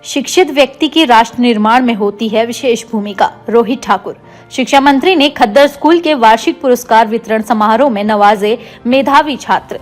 शिक्षित व्यक्ति की राष्ट्र निर्माण में होती है विशेष भूमिका। रोहित ठाकुर। शिक्षा मंत्री ने खद्दर स्कूल के वार्षिक पुरस्कार वितरण समारोह में नवाजे मेधावी छात्र।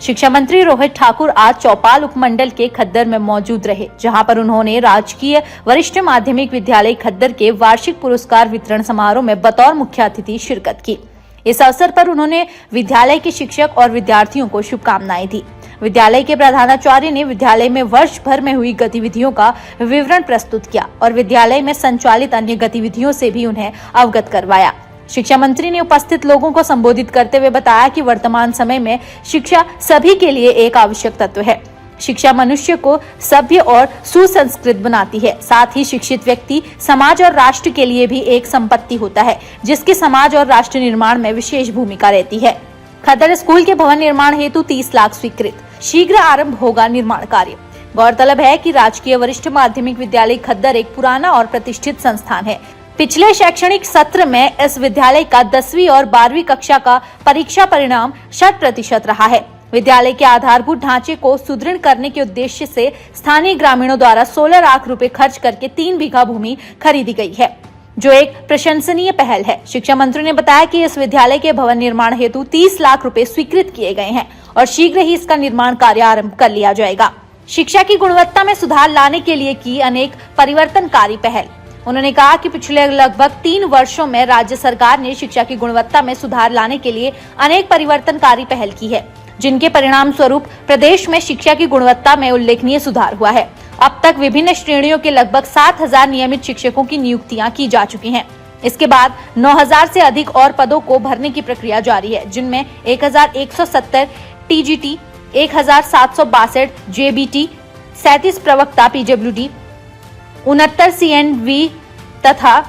शिक्षा मंत्री रोहित ठाकुर आज चौपाल उपमंडल के खद्दर में मौजूद रहे, जहां पर उन्होंने राजकीय वरिष्ठ माध्यमिक विद्यालय खद्दर के वार्षिक पुरस्कार वितरण समारोह में बतौर मुख्य अतिथि शिरकत की। इस अवसर पर उन्होंने विद्यालय के शिक्षक और विद्यार्थियों को शुभकामनाएं दी। विद्यालय के प्रधानाचार्य ने विद्यालय में वर्ष भर में हुई गतिविधियों का विवरण प्रस्तुत किया और विद्यालय में संचालित अन्य गतिविधियों से भी उन्हें अवगत करवाया। शिक्षा मंत्री ने उपस्थित लोगों को संबोधित करते हुए बताया कि वर्तमान समय में शिक्षा सभी के लिए एक आवश्यक तत्व है। शिक्षा मनुष्य को सभ्य और सुसंस्कृत बनाती है। साथ ही शिक्षित व्यक्ति समाज और राष्ट्र के लिए भी एक संपत्ति होता है, जिसकी समाज और राष्ट्र निर्माण में विशेष भूमिका रहती है। खद्दर स्कूल के भवन निर्माण हेतु 30 लाख स्वीकृत, शीघ्र आरंभ होगा निर्माण कार्य। गौरतलब है कि राजकीय वरिष्ठ माध्यमिक विद्यालय खद्दर एक पुराना और प्रतिष्ठित संस्थान है। पिछले शैक्षणिक सत्र में इस विद्यालय का 10वीं और 12वीं कक्षा का परीक्षा परिणाम 100% रहा है। विद्यालय के आधारभूत ढांचे को सुदृढ़ करने के उद्देश्य से स्थानीय ग्रामीणों द्वारा 16 लाख रुपए खर्च करके 3 बीघा भूमि खरीदी गई है, जो एक प्रशंसनीय पहल है। शिक्षा मंत्री ने बताया कि इस विद्यालय के भवन निर्माण हेतु 30 लाख रुपए स्वीकृत किए गए हैं और शीघ्र ही इसका निर्माण कार्य आरंभ कर लिया जाएगा। शिक्षा की गुणवत्ता में सुधार लाने के लिए की अनेक परिवर्तनकारी पहल। उन्होंने कहा कि पिछले लगभग 3 वर्षों में राज्य सरकार ने शिक्षा की गुणवत्ता में सुधार लाने के लिए अनेक परिवर्तनकारी पहल की है, जिनके परिणाम स्वरूप प्रदेश में शिक्षा की गुणवत्ता में उल्लेखनीय सुधार हुआ है। अब तक विभिन्न श्रेणियों के लगभग 7,000 नियमित शिक्षकों की नियुक्तियां की जा चुकी हैं। इसके बाद 9,000 से अधिक और पदों को भरने की प्रक्रिया जारी है, जिनमें 1,170 टीजीटी, 1,762 जेबीटी, 37 प्रवक्ता पीडब्ल्यूडी, 69 सीएनवी तथा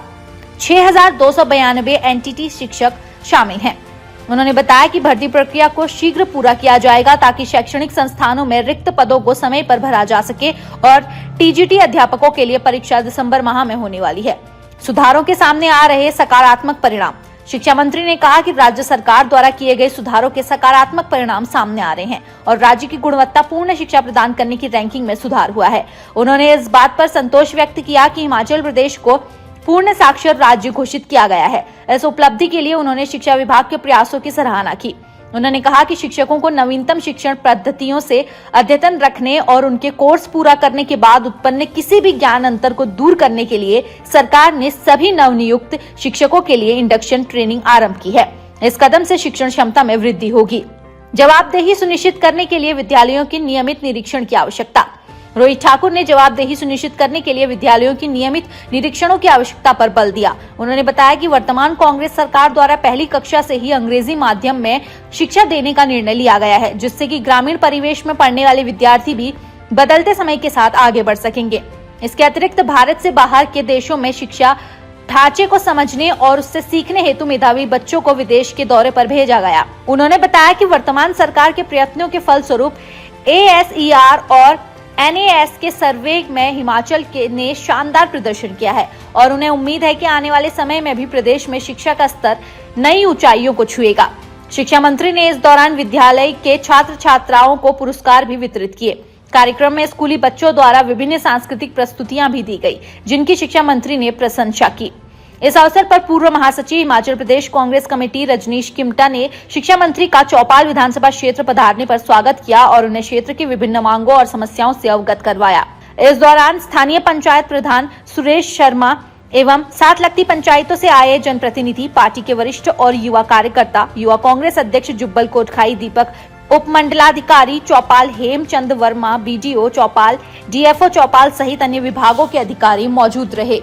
6,292 एनटीटी शिक्षक शामिल हैं। उन्होंने बताया कि भर्ती प्रक्रिया को शीघ्र पूरा किया जाएगा ताकि शैक्षणिक संस्थानों में रिक्त पदों को समय पर भरा जा सके और टीजीटी अध्यापकों के लिए परीक्षा दिसंबर माह में होने वाली है। सुधारों के सामने आ रहे सकारात्मक परिणाम। शिक्षा मंत्री ने कहा कि राज्य सरकार द्वारा किए गए सुधारों के सकारात्मक परिणाम सामने आ रहे हैं और राज्य की गुणवत्तापूर्ण शिक्षा प्रदान करने की रैंकिंग में सुधार हुआ है। उन्होंने इस बात पर संतोष व्यक्त किया कि हिमाचल प्रदेश को पूर्ण साक्षर राज्य घोषित किया गया है। इस उपलब्धि के लिए उन्होंने शिक्षा विभाग के प्रयासों की सराहना की। उन्होंने कहा कि शिक्षकों को नवीनतम शिक्षण पद्धतियों से अद्यतन रखने और उनके कोर्स पूरा करने के बाद उत्पन्न किसी भी ज्ञान अंतर को दूर करने के लिए सरकार ने सभी नवनियुक्त शिक्षकों के लिए इंडक्शन ट्रेनिंग आरंभ की है। इस कदम से शिक्षण क्षमता में वृद्धि होगी। जवाबदेही सुनिश्चित करने के लिए विद्यालयों के नियमित निरीक्षण की आवश्यकता। रोहित ठाकुर ने जवाबदेही सुनिश्चित करने के लिए विद्यालयों की नियमित निरीक्षणों की आवश्यकता पर बल दिया। उन्होंने बताया कि वर्तमान कांग्रेस सरकार द्वारा पहली कक्षा से ही अंग्रेजी माध्यम में शिक्षा देने का निर्णय लिया गया है, जिससे कि ग्रामीण परिवेश में पढ़ने वाले विद्यार्थी भी बदलते समय के साथ आगे बढ़ सकेंगे। इसके अतिरिक्त भारत से बाहर के देशों में शिक्षा ढांचे को समझने और उससे सीखने हेतु मेधावी बच्चों को विदेश के दौरे पर भेजा गया। उन्होंने बताया कि वर्तमान सरकार के प्रयत्नों के फलस्वरूप ASER और NAS के सर्वे में हिमाचल ने शानदार प्रदर्शन किया है और उन्हें उम्मीद है कि आने वाले समय में भी प्रदेश में शिक्षा का स्तर नई ऊंचाइयों को छुएगा। शिक्षा मंत्री ने इस दौरान विद्यालय के छात्र छात्राओं को पुरस्कार भी वितरित किए। कार्यक्रम में स्कूली बच्चों द्वारा विभिन्न सांस्कृतिक प्रस्तुतियां भी दी गई, जिनकी शिक्षा मंत्री ने प्रशंसा की। इस अवसर पर पूर्व महासचिव हिमाचल प्रदेश कांग्रेस कमेटी रजनीश किमटा ने शिक्षा मंत्री का चौपाल विधानसभा क्षेत्र पधारने पर स्वागत किया और उन्हें क्षेत्र की विभिन्न मांगों और समस्याओं से अवगत करवाया। इस दौरान स्थानीय पंचायत प्रधान सुरेश शर्मा एवं साथ लगती पंचायतों से आए जनप्रतिनिधि, पार्टी के वरिष्ठ और युवा कार्यकर्ता, युवा कांग्रेस अध्यक्ष जुब्बल कोटखाई दीपक, उपमंडलाधिकारी चौपाल हेमचंद वर्मा, BDO चौपाल, DFO चौपाल सहित अन्य विभागों के अधिकारी मौजूद रहे।